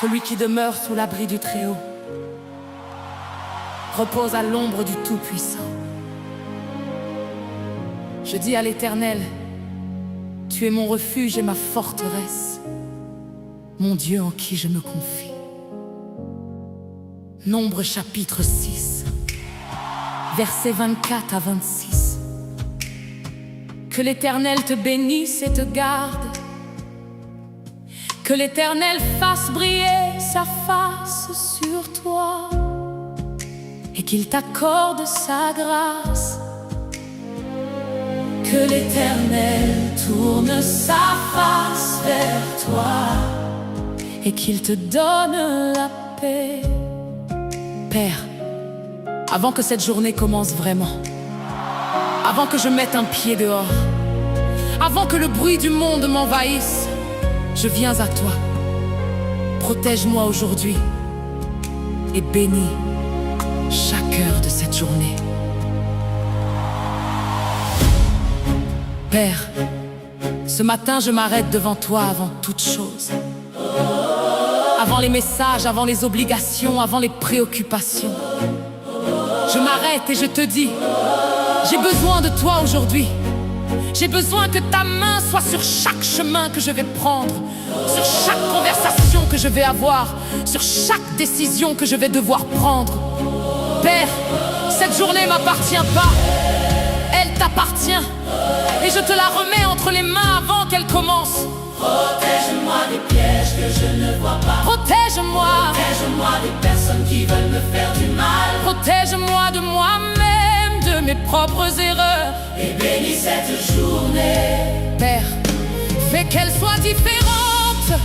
Celui qui demeure sous l'abri du Très-Haut repose à l'ombre du Tout-Puissant. Je dis à l'Éternel, tu es mon refuge et ma forteresse, mon Dieu en qui je me confie. Nombre chapitre 6, versets 24 à 26. Que l'Éternel te bénisse et te garde. Que l'Éternel fasse briller sa face sur toi et qu'il t'accorde sa grâce. Que l'Éternel tourne sa face vers toi et qu'il te donne la paix. Père, avant que cette journée commence vraiment, avant que je mette un pied dehors, avant que le bruit du monde m'envahisse, je viens à toi. Protège-moi aujourd'hui et bénis chaque heure de cette journée. Père, ce matin je m'arrête devant toi avant toute chose. Avant les messages, avant les obligations, avant les préoccupations. Je m'arrête et je te dis, j'ai besoin de toi aujourd'hui. J'ai besoin que ta main soit sur chaque chemin que je vais prendre, sur chaque conversation que je vais avoir, sur chaque décision que je vais devoir prendre. Père, cette journée m'appartient pas, elle t'appartient, et je te la remets entre les mains avant qu'elle commence. Protège-moi des pièges que je ne vois pas. Protège-moi. Protège-moi des personnes qui veulent me faire du mal. Protège-moi de moi-même, de mes propres erreurs. Et bénis cette journée. Père, fais qu'elle soit différente.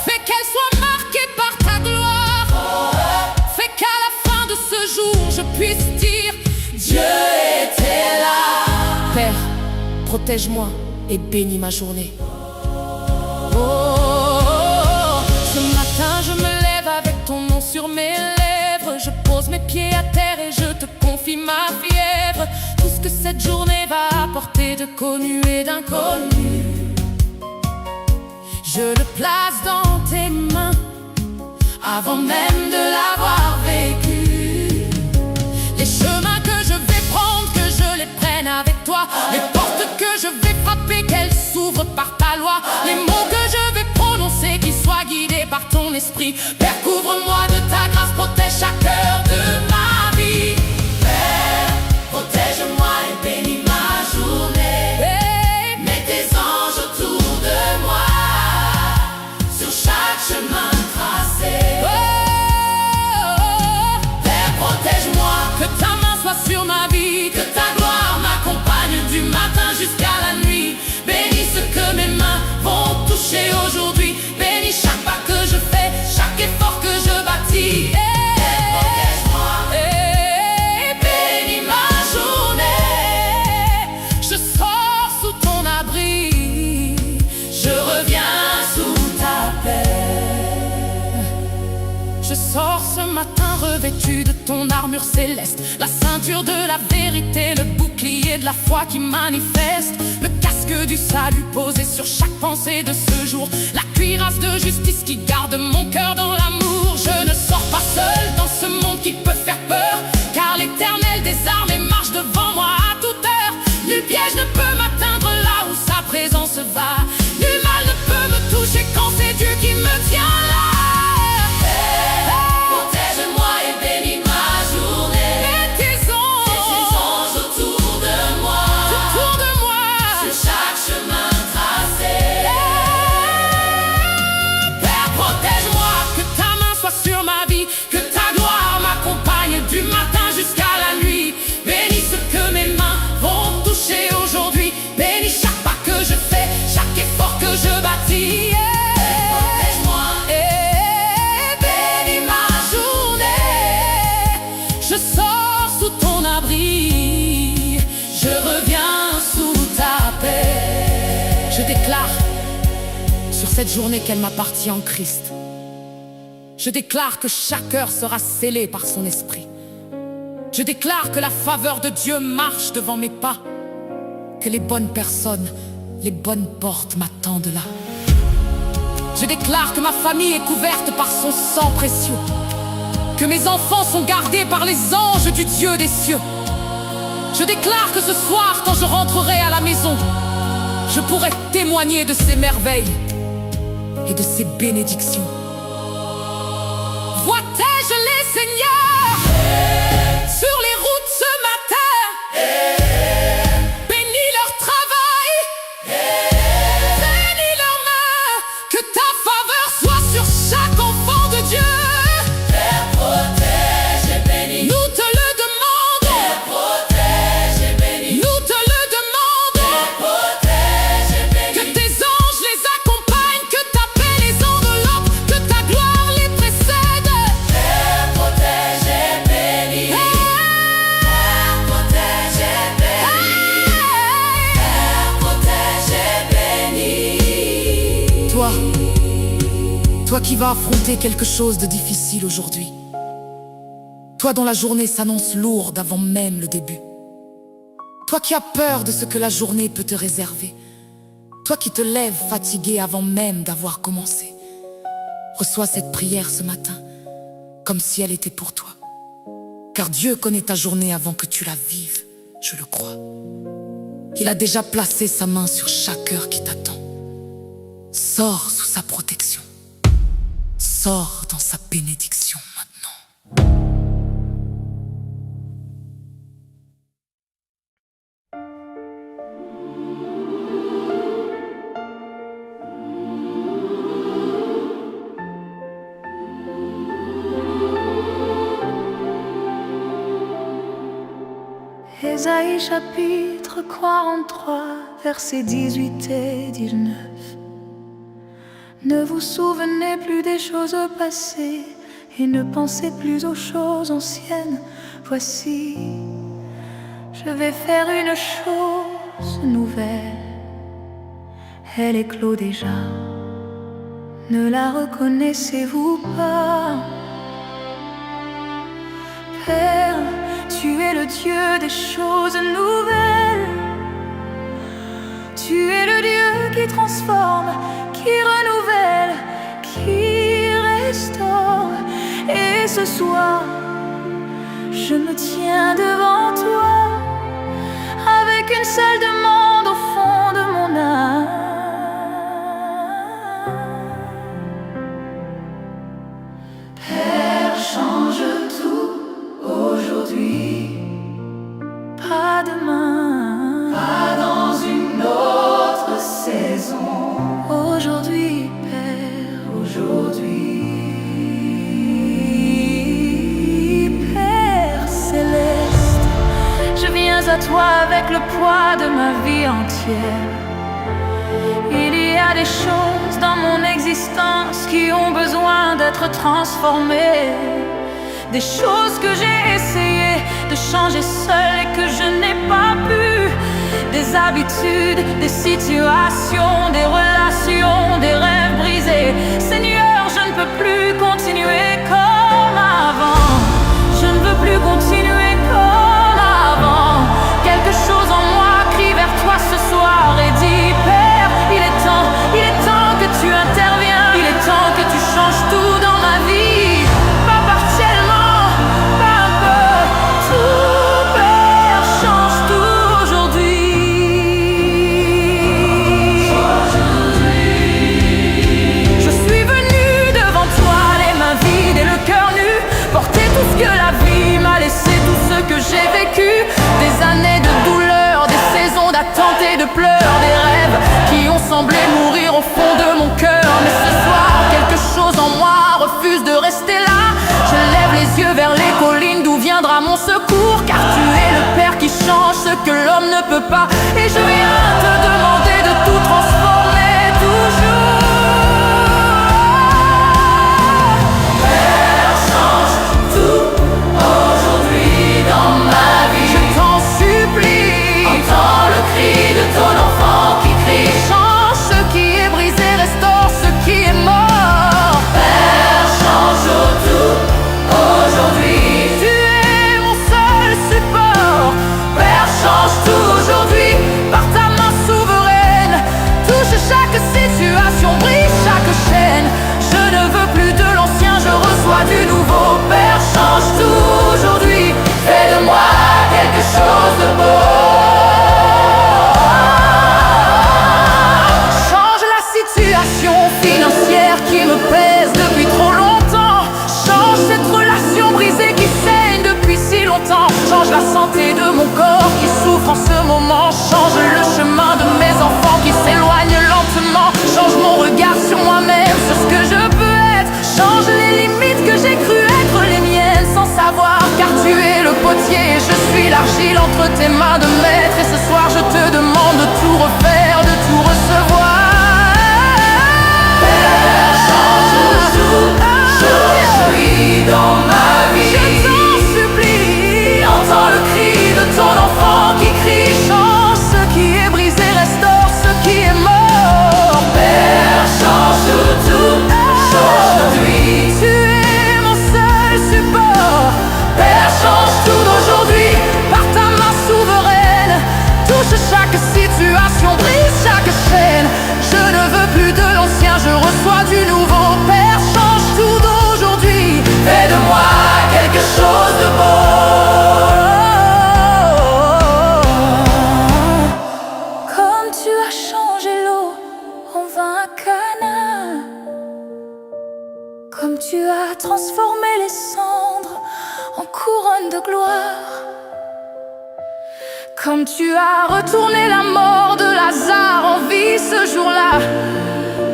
Fais qu'elle soit marquée par ta gloire. Fais qu'à la fin de ce jour je puisse dire, Dieu était là. Père, protège-moi et bénis ma journée. Ce matin je me lève avec ton nom sur mes lèvres. Je pose mes pieds à terre et je te confie ma fièvre. Tout ce que cette journée va apporter de connu et d'inconnu, je le place dans tes mains avant même de l'avoir vécu. Les chemins que je vais prendre, que je les prenne avec toi. Les portes que je vais frapper, qu'elles s'ouvrent par ta loi. Les mots que je vais prononcer, qu'ils soient guidés par ton esprit. Père, couvre-moi de ta grâce, protège chaque heure de ma vie. Père, protège-moi et bénis ma journée. Mets tes anges autour de moi, sur chaque chemin tracé. Père, protège-moi, que ta main soit sur ma vie, que ta gloire m'accompagne du matin jusqu'à la nuit. bénis ce que mes mains vont toucher aujourd'hui. Bénis chaque pas que je fais, chaque effort que je bâtis. Protège-moi Et bénis ma journée. Je sors sous ton abri, je reviens sous ta paix. Je sors ce matin revêtu de ton armure céleste, la ceinture de la vérité, le bouclier de la foi qui manifeste, le casque du salut posé sur chaque pensée de ce jour, la cuirasse de justice qui garde mon cœur dans l'amour. Je ne sors pas seul dans ce monde qui peut faire peur, car l'Éternel des armées marche devant moi à toute heure. Nul piège ne peut m'atteindre là où sa présence va. Nul mal ne peut me toucher quand c'est Dieu qui me tient là. Protège-moi et bénis ma journée. Mets tes anges autour de moi, sur chaque chemin tracé. Père, protège-moi, que ta main soit sur ma vie, que ta gloire m'accompagne du matin jusqu'à la nuit. Bénis ce que mes mains vont toucher aujourd'hui. Bénis chaque pas que je fais, chaque effort que je bâtis. Protège-moi Et bénis ma journée. Je sors sous ton abri, je reviens sous ta paix. Je déclare sur cette journée qu'elle m'appartient en Christ. Je déclare que chaque heure sera scellée par son esprit. Je déclare que la faveur de Dieu marche devant mes pas, que les bonnes personnes, les bonnes portes m'attendent là. Je déclare que ma famille est couverte par son sang précieux, que mes enfants sont gardés par les anges du Dieu des cieux. Je déclare que ce soir, quand je rentrerai à la maison, je pourrai témoigner de ses merveilles et de ses bénédictions. Protège-les, Seigneur, sur les routes ce matin. Bénis leur travail, bénis leurs mains. Que ta faveur soit sur chaque enfant de Dieu. Père, protège et bénis. Nous te le demandons. Père, protège et bénis. Nous te le demandons. Père, protège et bénis. Que tes anges les accompagnent, que ta paix les enveloppe, que ta gloire les précède. Père, protège et bénis. Père, protège et bénis. Père, protège et bénis. Toi qui vas affronter quelque chose de difficile aujourd'hui, toi dont la journée s'annonce lourde avant même le début, toi qui as peur de ce que la journée peut te réserver, toi qui te lèves fatigué avant même d'avoir commencé, reçois cette prière ce matin comme si elle était pour toi. Car Dieu connaît ta journée avant que tu la vives, je le crois. Il a déjà placé sa main sur chaque cœur qui t'attend. Sors sous sa protection. Sors dans sa bénédiction maintenant. Ésaïe chapitre 43, versets 18 et 19. Ne vous souvenez plus des choses passées et ne pensez plus aux choses anciennes. Voici, je vais faire une chose nouvelle. Elle éclot déjà. Ne la reconnaissez-vous pas? Père, tu es le Dieu des choses nouvelles. Tu es le Dieu qui transforme, qui renouvelle, qui restaure. Et ce soir, je me tiens devant toi avec une seule demande au fond de mon âme. Père, change tout aujourd'hui, pas demain, pas dans une autre saison. Aujourd'hui, Père, aujourd'hui. Père céleste, je viens à toi avec le poids de ma vie entière. Il y a des choses dans mon existence qui ont besoin d'être transformées. Des choses que j'ai essayé de changer seule et que je n'ai pas pu. Des habitudes, des situations, des relations, des rêves brisés. Seigneur, je ne peux plus continuer comme avant. Je ne veux plus continuer comme avant. Quelque chose en moi crie vers toi ce soir et dit: Père, il est temps que tu interviens. Il est temps que tu changes tout dans ma vie. Pas partiellement, pas un peu, tout, Père, change tout aujourd'hui. Je suis venu devant toi, les mains vides et le cœur nu, porter tout ce que la vie m'a laissé, tout ce que j'ai vécu. Des années de douleur, des saisons d'attente et de pleurs, des rêves qui ont semblé mourir au fond de mon cœur. Mais ce soir, quelque chose en moi refuse de rester là. Je lève les yeux vers les collines d'où viendra mon secours. Car tu es le Père qui change ce que l'homme ne peut pas. Et je viens te demander de tout transformer toujours. Père, change tout aujourd'hui dans ma vie. Je t'en supplie, entends le cri de ton enfant. reçois du nouveau. Père, change tout aujourd'hui, fais de moi quelque chose de beau. Change la situation financière qui me pèse depuis trop longtemps. Change cette relation brisée qui saigne depuis si longtemps. Change la santé de mon corps qui souffre en ce moment. Change le chemin de mes enfants qui s'éloignent lentement. Change mon regard sur moi-même, sur ce que je peux être. Change les limites que j'ai cru être les miennes sans savoir, car tu es le potier et je suis l'argile entre tes mains de maître. Et ce soir je te demande de tout refaire, de tout recevoir. Père, change tout aujourd'hui dans ma vie. Je t'en supplie, entends le cri de ton enfant qui crie. Change ce qui est brisé, restaure ce qui est mort. Père, change tout aujourd'hui. Tu es mon seul support. Père, change tout d'aujourd'hui par ta main souveraine. Touche chaque situation, brise chaque chaîne. Je ne veux plus de l'ancien, je reçois du nouveau. Père, change tout d'aujourd'hui, fais de moi quelque chose de beau. Comme tu as changé l'eau en vin à Cana, comme tu as transformé les cendres en couronne de gloire, comme tu as retourné la mort de Lazare en vie ce jour-là.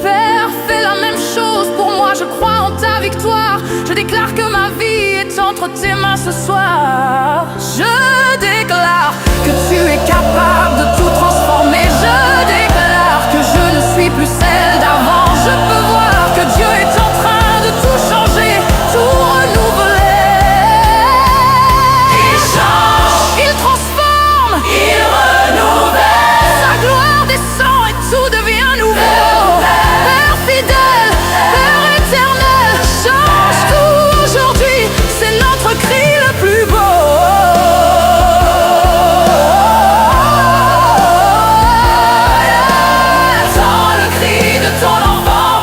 Père, fais la même chose pour moi, je crois en ta victoire. Je déclare que ma vie est entre tes mains ce soir. Je déclare que tu es capable de tout transformer. Je déclare que je ne suis plus celle d'avant. Je peux voir que Dieu est en train de tout changer, tout renouveler. Il change, il transforme, il renouvelle. Sa gloire descend et tout devient nouveau. Père fidèle, Père éternel, change tout aujourd'hui, c'est notre cri le plus beau. Entends le cri de ton enfant.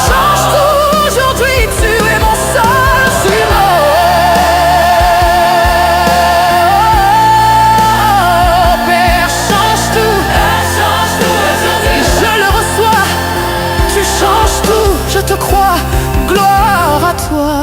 Change tout aujourd'hui, tu es mon seul support. Père, change tout aujourd'hui. Je le reçois, tu changes tout, je te crois, gloire à toi.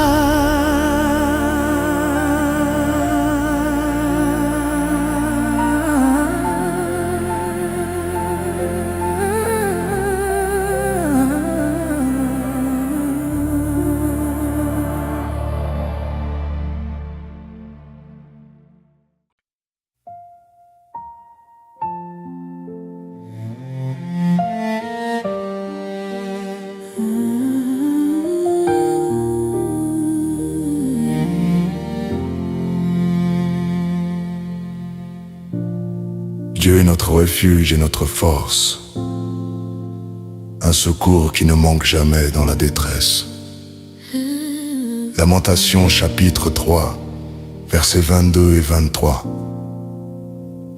Dieu est notre refuge et notre force, un secours qui ne manque jamais dans la détresse. Lamentation chapitre 3, versets 22 et 23.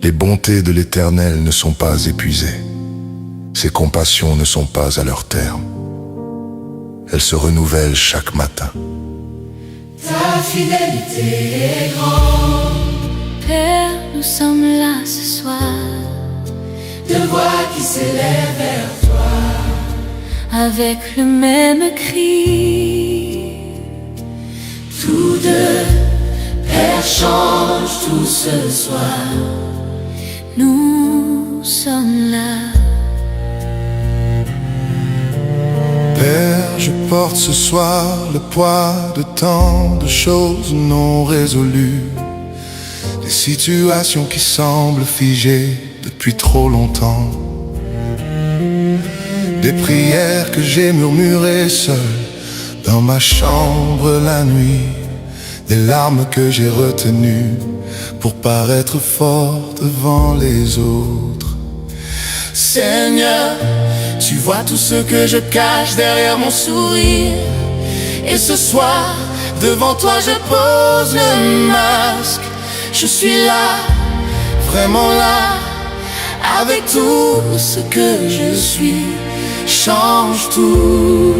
Les bontés de l'Éternel ne sont pas épuisées, ses compassions ne sont pas à leur terme. Elles se renouvellent chaque matin. Ta fidélité est grande. Père, nous sommes là ce soir, De voix qui s'élèvent vers toi. avec le même cri. Tous deux, Père, change tout ce soir. Nous sommes là. Père, je porte ce soir le poids de tant de choses non résolues, des situations qui semblent figées depuis trop longtemps, des prières que j'ai murmurées seul dans ma chambre la nuit, des larmes que j'ai retenues pour paraître fort devant les autres. Seigneur, tu vois tout ce que je cache derrière mon sourire, et ce soir, devant toi je pose le masque. Je suis là, vraiment là, avec tout ce que je suis. Change tout.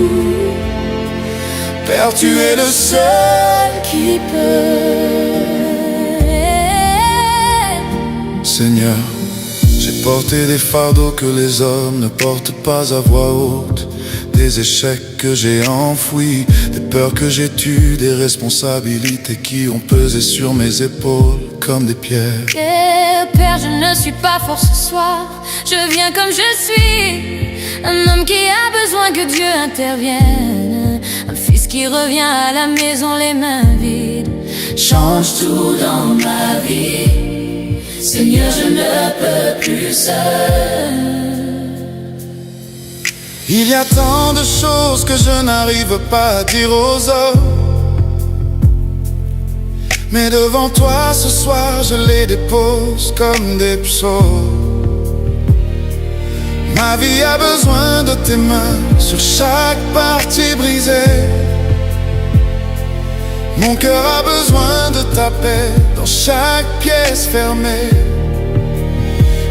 Père, tu es le seul qui peut. Seigneur, j'ai porté des fardeaux que les hommes ne portent pas à voix haute, des échecs que j'ai enfouis, des peurs que j'ai tues, des responsabilités qui ont pesé sur mes épaules comme des pierres. Père, je ne suis pas fort ce soir, je viens comme je suis, un homme qui a besoin que Dieu intervienne, un fils qui revient à la maison les mains vides. Change tout dans ma vie, Seigneur, je ne peux plus seul. Il y a tant de choses que je n'arrive pas à dire aux hommes, mais devant toi ce soir je les dépose comme des psaumes. Ma vie a besoin de tes mains sur chaque partie brisée. Mon cœur a besoin de ta paix dans chaque pièce fermée.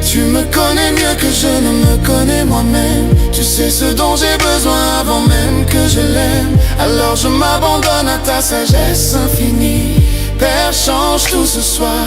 Tu me connais mieux que je ne me connais moi-même. Tu sais ce dont j'ai besoin avant même que je l'aime. Alors je m'abandonne à ta sagesse infinie. Père, change tout ce soir,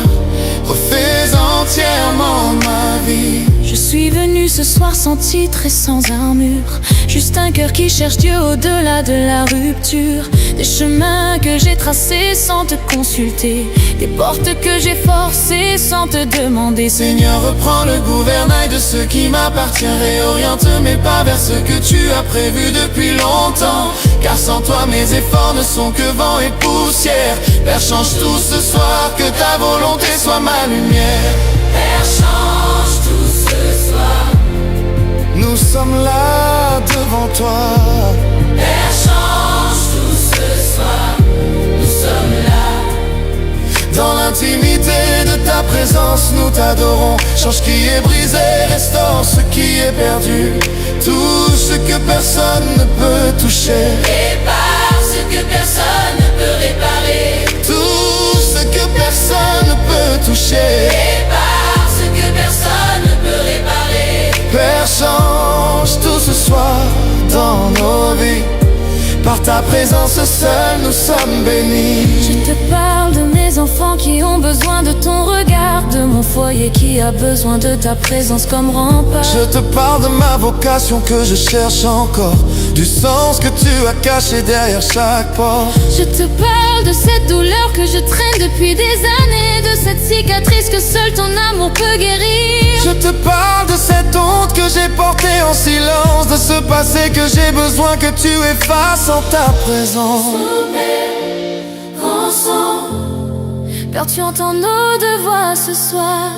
refais entièrement ma vie. Je suis venu ce soir sans titre et sans armure, juste un cœur qui cherche Dieu au-delà de la rupture. Des chemins que j'ai tracés sans te consulter, des portes que j'ai forcées sans te demander. Seigneur, reprends le gouvernail de ce qui m'appartient, réoriente mes pas vers ce que tu as prévu depuis longtemps. Car sans toi mes efforts ne sont que vent et poussière. Père, change tout ce soir, que ta volonté soit ma lumière. Père, change tout ce soir. Nous sommes là devant toi. Père, change tout ce soir. Nous sommes là. Dans l'intimité de ta présence, nous t'adorons. Change ce qui est brisé, restaure ce qui est perdu. Tout ce que personne ne peut toucher. Répare ce que personne ne peut réparer. Tout ce que personne ne peut toucher. Répare ce que personne ne peut réparer. Père, change tout ce soir dans nos vies. Par ta présence seule, nous sommes bénis. Je te parle de mes enfants qui ont besoin de ton regard, de mon foyer qui a besoin de ta présence comme rempart. Je te parle de ma vocation que je cherche encore, du sens que tu as caché derrière chaque porte. Je te parle de cette douleur que je traîne depuis des années, de cette cicatrice que seul ton amour peut guérir. Je te parle de cette honte que j'ai portée en silence, de ce passé que j'ai besoin que tu effaces en ta présence. Père, tu entends nos deux voix ce soir.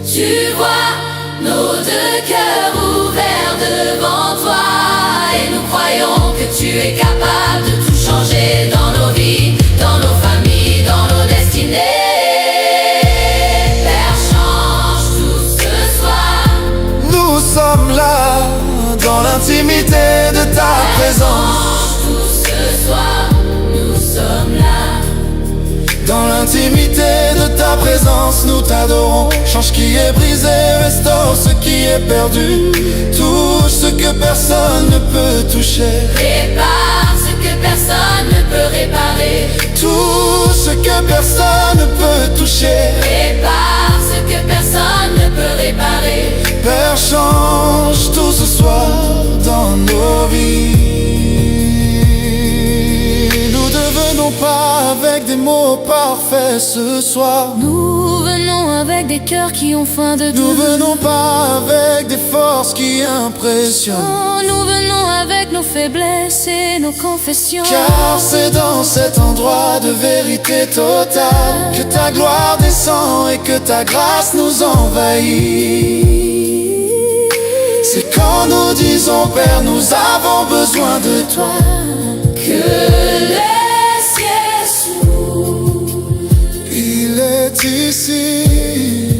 Tu vois nos deux cœurs ouverts devant toi. Et nous croyons que tu es capable de tout changer dans nos vies, dans nos familles, dans nos destinées. Père, change tout ce soir. Nous sommes là dans l'intimité de ta présence. Change tout ce soir. Nous sommes là. Dans l'intimité de ta présence, nous t'adorons. Change ce qui est brisé, restaure ce qui est perdu. Touche ce que personne ne peut toucher. Répare ce que personne ne peut réparer. Tout ce que personne ne peut toucher. Répare ce que personne ne peut réparer. Père, change tout ce soir dans nos vies. Nous ne venons pas avec des mots parfaits ce soir. Nous venons avec des cœurs qui ont faim de Nous Dieu. venons pas avec des forces qui impressionnent. Oh, nous venons avec nos faiblesses et nos confessions. Car c'est dans cet endroit de vérité totale que ta gloire descend et que ta grâce nous envahit. C'est quand nous disons Père, nous avons besoin de toi, Que les cieux s'ouvrent. il est ici.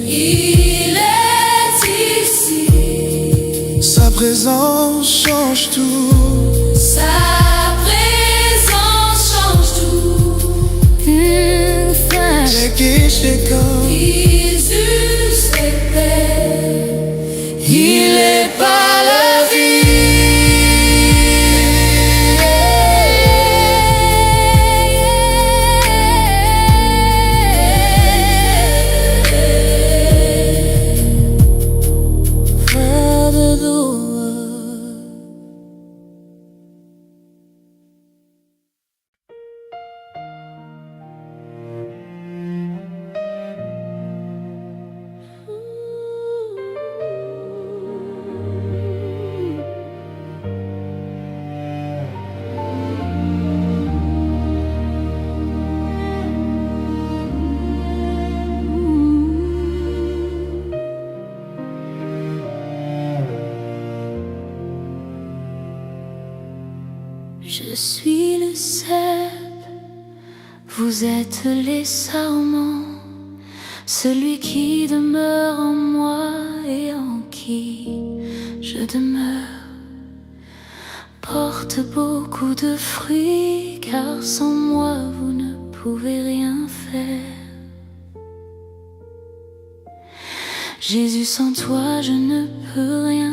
Il est ici. Sa présence change tout. Sa présence change tout. C'est qui chez quand Jésus s'épelle. il est pas la vie. Je suis le cep, vous êtes les sarments, celui qui demeure en moi et en qui je demeure. Porte beaucoup de fruits, car sans moi vous ne pouvez rien faire. Jésus, sans toi je ne peux rien,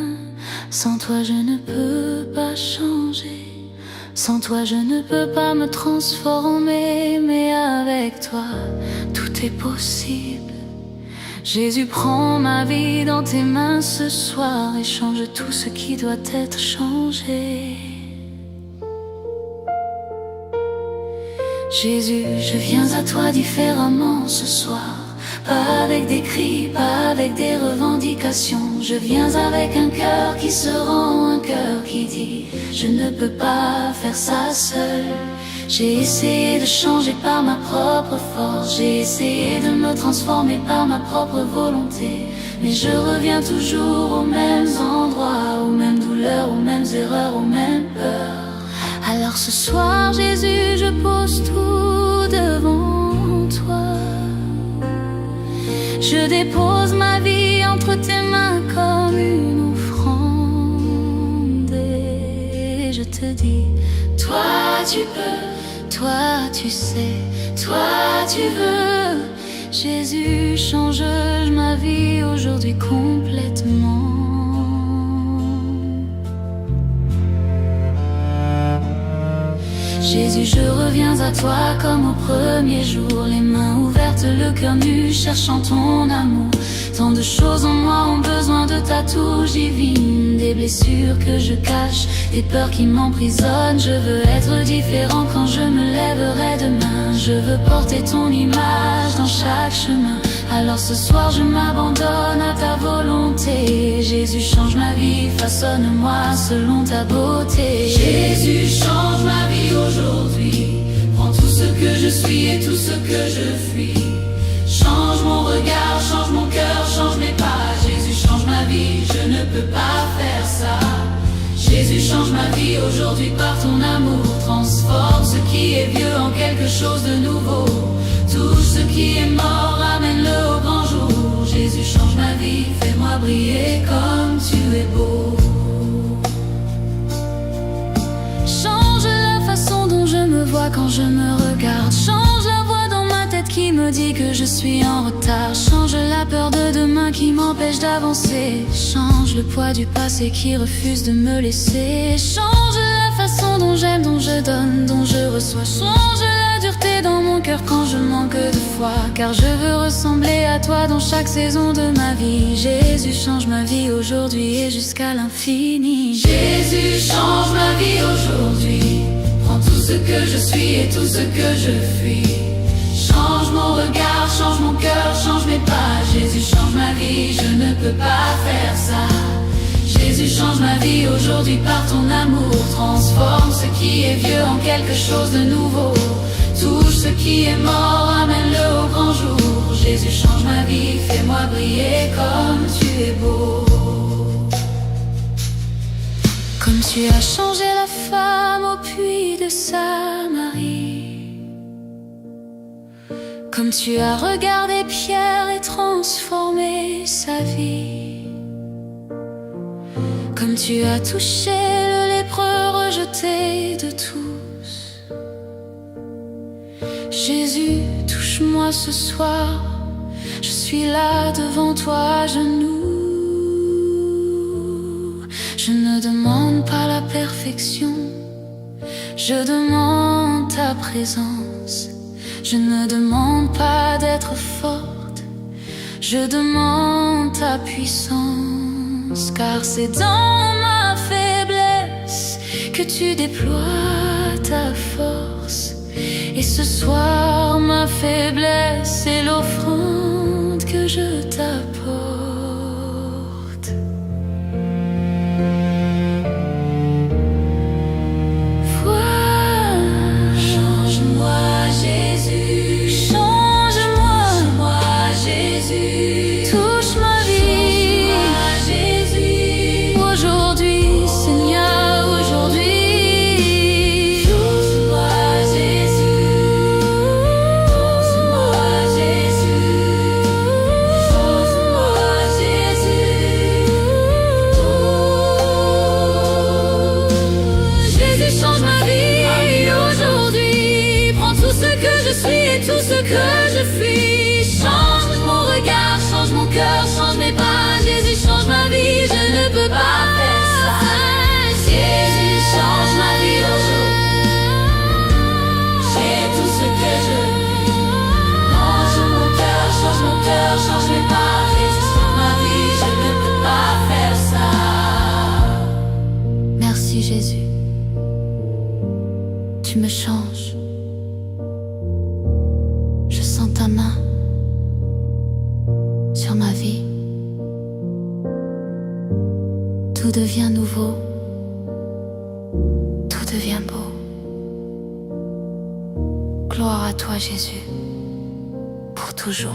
sans toi je ne peux pas changer, sans toi je ne peux pas me transformer, mais avec toi tout est possible. Jésus, prends ma vie dans tes mains ce soir et change tout ce qui doit être changé. Jésus, je viens à toi différemment ce soir. Pas avec des cris, pas avec des revendications. Je viens avec un cœur qui se rend, un cœur qui dit je ne peux pas faire ça seul. J'ai essayé de changer par ma propre force, j'ai essayé de me transformer par ma propre volonté, mais je reviens toujours aux mêmes endroits, aux mêmes douleurs, aux mêmes erreurs, aux mêmes peurs. Alors ce soir, Jésus, je pose tout devant toi. Je dépose ma vie entre tes mains comme une offrande et je te dis, toi tu peux, toi tu sais, toi tu veux. Jésus, change ma vie aujourd'hui complètement. Jésus, je reviens à toi comme au premier jour, les mains ouvertes, le cœur nu, cherchant ton amour. Tant de choses en moi ont besoin de ta touche divine, des blessures que je cache, des peurs qui m'emprisonnent. Je veux être différent quand je me lèverai demain. Je veux porter ton image dans chaque chemin. Alors ce soir je m'abandonne à ta volonté. Jésus, change ma vie, façonne-moi selon ta beauté. Jésus, change ma vie aujourd'hui. Prends tout ce que je suis et tout ce que je fuis. Change mon regard, change mon cœur, change mes pas. Jésus, change ma vie, je ne peux pas faire ça. Jésus, change ma vie aujourd'hui par ton amour. Transforme ce qui est vieux en quelque chose de nouveau. Touche ce qui est mort, ramène-le au grand jour. Jésus, change ma vie, fais-moi briller comme tu es beau. Change la façon dont je me vois quand je me regarde. Change la voix dans ma tête qui me dit que je suis en retard. Change la peur de demain qui m'empêche d'avancer. Change le poids du passé qui refuse de me laisser. Change la façon dont j'aime, dont je donne, dont je reçois. Change la dureté dans mon cœur quand je manque de foi, car je veux ressembler à toi dans chaque saison de ma vie. Jésus, change ma vie aujourd'hui et jusqu'à l'infini. Jésus, change ma vie aujourd'hui. Prends tout ce que je suis et tout ce que je fuis. Change mon regard, change mon cœur, change mes pas. Jésus, change ma vie, je ne peux pas faire ça. Jésus, change ma vie aujourd'hui par ton amour. Transforme ce qui est vieux en quelque chose de nouveau. Touche ce qui est mort, ramène-le au grand jour. Jésus, change ma vie, fais-moi briller comme tu es beau. Comme tu as changé la femme au puits de Samarie, comme tu as regardé Pierre et transformé sa vie, comme tu as touché le lépreux rejeté de tous. Jésus, touche-moi ce soir, je suis là devant toi à genoux. Je ne demande pas la perfection, je demande ta présence. Je ne demande pas d'être forte, je demande ta puissance, car c'est dans ma faiblesse que tu déploies ta force. Et ce soir, ma faiblesse est l'offrande que je t'apporte. Jésus, tu me changes. Je sens ta main sur ma vie. Tout devient nouveau, tout devient beau. Gloire à toi Jésus, pour toujours.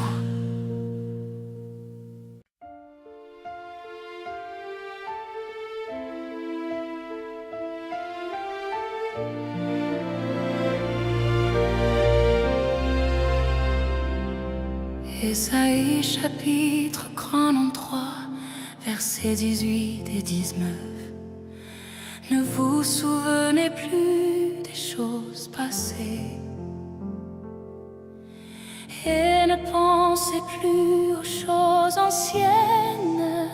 Ésaïe chapitre 43, versets 18 et 19. Ne vous souvenez plus des choses passées et ne pensez plus aux choses anciennes.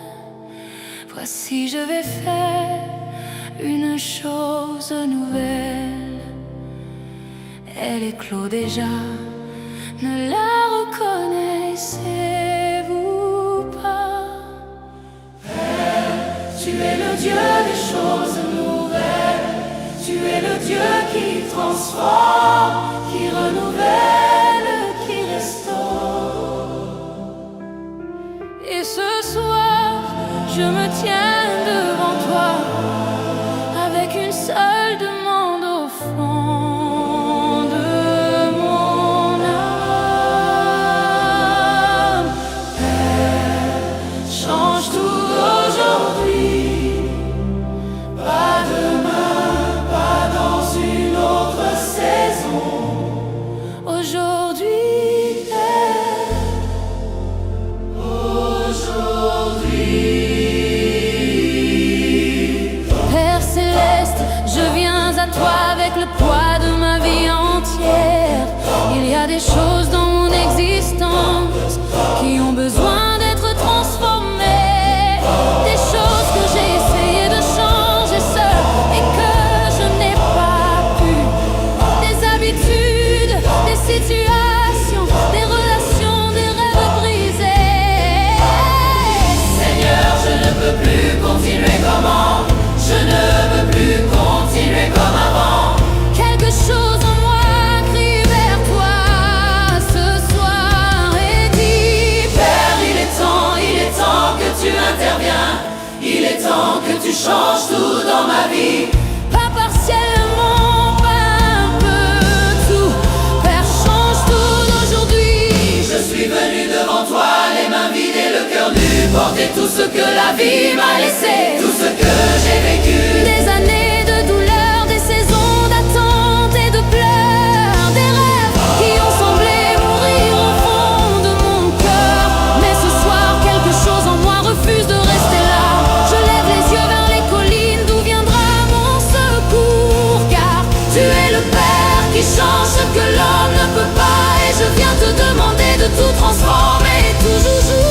Voici, je vais faire une chose nouvelle. Elle éclot déjà, ne la reconnaissez-vous pas? Tu es le Dieu des choses nouvelles. Tu es le Dieu qui transforme, qui renouvelle, qui restaure. Et ce soir, je me tiens devant toi avec une seule demande au fond de mon âme. Père, change tout aujourd'hui, pas demain, pas dans une autre saison. Aujourd'hui, Père, aujourd'hui. Père céleste, je viens à toi avec le poids de ma vie entière. Il y a des choses dans mon existence qui ont besoin d'être transformées. Des choses que j'ai essayé de changer seule et que je n'ai pas pu. Des habitudes, des situations, des relations, des rêves brisés. Seigneur, je ne peux plus continuer comme avant. Je ne veux plus continuer comme avant. Quelque chose en moi crie vers toi ce soir et dit: Père, il est temps que tu interviens. Il est temps que tu changes tout dans ma vie. Pas partiellement, pas un peu, tout. Père, change tout d'aujourd'hui. Je suis venu devant toi, les mains vides et le cœur nu, porter tout ce que la vie m'a laissé, tout ce que j'ai vécu. Des années de douleur, des saisons d'attente et de pleurs, des rêves qui ont semblé mourir au fond de mon cœur. Mais ce soir, quelque chose en moi refuse de rester là. Je lève les yeux vers les collines d'où viendra mon secours, car tu es le Père qui change ce que l'homme ne peut pas. Et je viens te demander de tout transformer, toujours.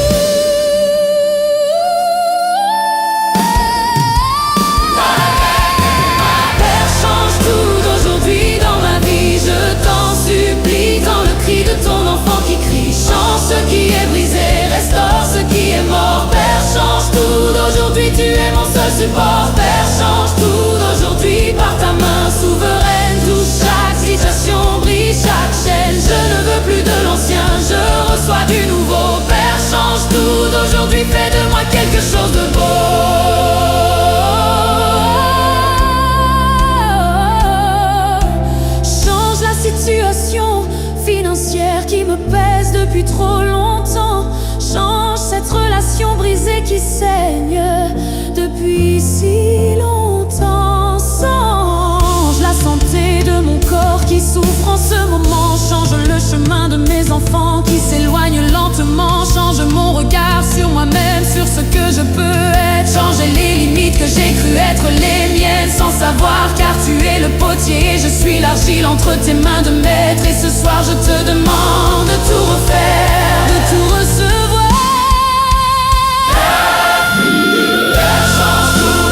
Père, change tout d'aujourd'hui dans ma vie. Je t'en supplie, dans le cri de ton enfant qui crie. Change ce qui est brisé, restaure ce qui est mort. Père, change tout d'aujourd'hui, tu es mon seul support. Père, change tout d'aujourd'hui par ta main souveraine. Touche chaque situation, brise chaque chaîne. Je ne veux plus de l'ancien, je reçois du nouveau. Père, change tout d'aujourd'hui, fais de moi quelque chose de beau. Change la situation financière qui me pèse depuis trop longtemps. Change cette relation brisée qui saigne depuis si longtemps. Change la santé de mon corps qui souffre en ce moment. Change le chemin de mes enfants qui s'éloignent lentement. Change mon regard sur moi-même, sur ce que je peux être. Changer les limites que j'ai cru être les miennes sans savoir, car tu es le potier et je suis l'argile entre tes mains de maître. Et ce soir je te demande de tout refaire, de tout recevoir. Change tout,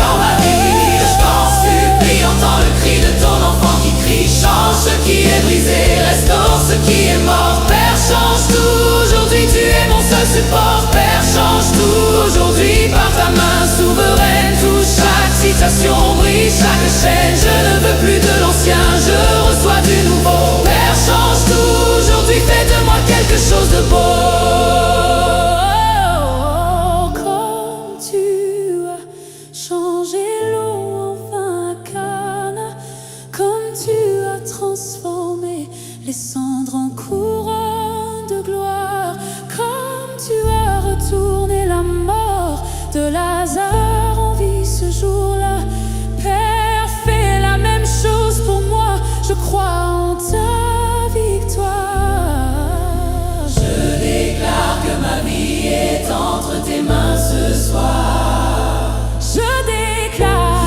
dans ma vie, je t'en supplie, entends le cri de ton enfant qui crie. Change ce qui est brisé, restaure ce qui est mort. Père, change tout, aujourd'hui tu es mon seul support. Père, change tout, aujourd'hui par ta main souveraine. Touche chaque situation, descendre en couronne de gloire, comme tu as retourné la mort de Lazare en vie ce jour-là. Père, fais la même chose pour moi, je crois en ta victoire. Je déclare que ma vie est entre tes mains ce soir. Je déclare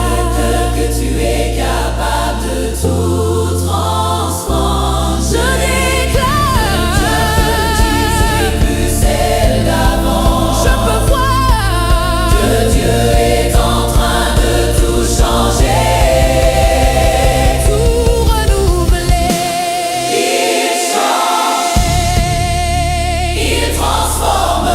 que tu es capable de tout transformer. Je déclare plus celle d'avant. Je peux voir Que Dieu est en train de tout changer, tout renouveler. il change, il transforme,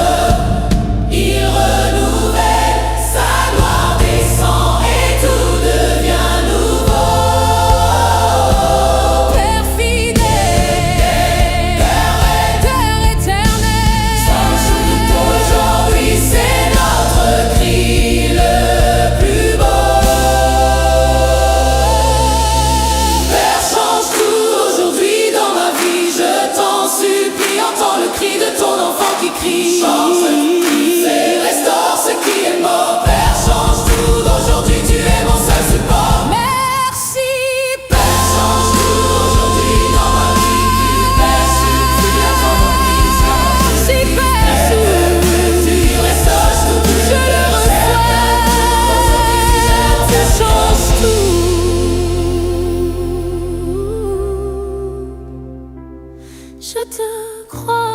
il renouvelle, sa gloire descend et tout devient nouveau. Père fidèle, Père éternel, Aujourd'hui c'est notre cri le plus beau. Père, change tout aujourd'hui dans ma vie, je t'en supplie, entends le cri de ton enfant qui crie. Change ce qui est, restaure ce qui est mort. Père, change tout, d'aujourd'hui tu es mon seul support. merci Père, change tout aujourd'hui dans ma vie, Père, suffit à ton obéissance. merci Père, Tu restaures tout, je le reçois, tu changes tout. Je te crois.